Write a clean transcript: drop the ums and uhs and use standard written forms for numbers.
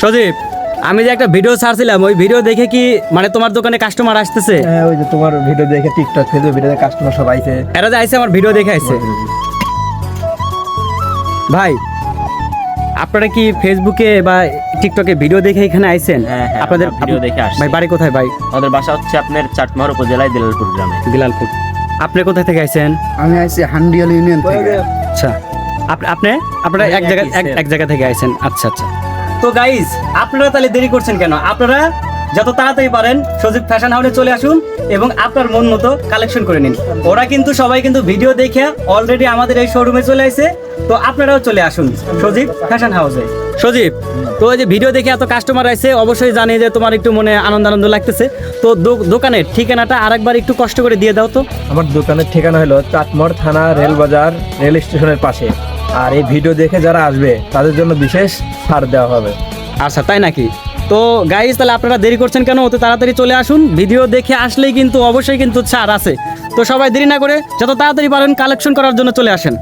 সজীব, আমি যে একটা ভিডিও ছাড়ছিলাম, ওই ভিডিও দেখে কি মানে তোমার দোকানে কাস্টমার আসতেছে? হ্যাঁ, ওই যে তোমার ভিডিও দেখে টিকটক ফেসবুক ভিডিওতে কাস্টমার সব আইছে। এরা যে আইছে আমার ভিডিও দেখে আইছে। ভাই, আপনারা কি ফেসবুকে বা টিকটকে ভিডিও দেখে এখানে আইছেন? হ্যাঁ, আপনাদের আমরা ভিডিও দেখে আসছি। ভাই বাড়ি কোথায় ভাই? আমাদের বাসা হচ্ছে আপনার চাটমোহর উপজেলায় দিলালপুর গ্রামে। বিলালপুর। আপনি কোথায় থেকে আইছেন? আমি আইছি হান্ডিয়াল ইউনিয়ন থেকে। আচ্ছা, আপনারা এক জায়গা থেকে আইছেন। আচ্ছা আচ্ছা। তো গাইস, আপনারা তাহলে দেরি করছেন কেন? আপনারা যত তাড়াতাড়ি পারেন সজীব ফ্যাশন হাউসে চলে আসুন এবং আপনার মন মতো কালেকশন করে নিন। ওরা কিন্তু সবাই কিন্তু ভিডিও দেখে অলরেডি আমাদের এই শোরুমে চলে আসছে। তো আপনারাও চলে আসুন সজীব ফ্যাশন হাউসে। সজীব, তো এই যে ভিডিও দেখে এত কাস্টমার আসছে, অবশ্যই জানি যে তোমার একটু মনে আনন্দ লাগতেছে। তো দোকানের ঠিকানাটা আরেকবার একটু কষ্ট করে দিয়ে দাও তো। আমার দোকানের ঠিকানা হলো চাটমোহর থানা, রেলবাজার, রেল স্টেশনের পাশে। আর এই ভিডিও দেখে যারা আসবে তাদের জন্য বিশেষ ছাড় দেওয়া হবে। আচ্ছা, তাই নাকি? তো গাইস, তাহলে আপনারা দেরি করছেন কেন? অত তাড়াতাড়ি চলে আসুন। ভিডিও দেখে আসলেই কিন্তু অবশ্যই কিন্তু ছাড় আছে। তো সবাই দেরি না করে যত তাড়াতাড়ি পারেন কালেকশন করার জন্য চলে আসেন।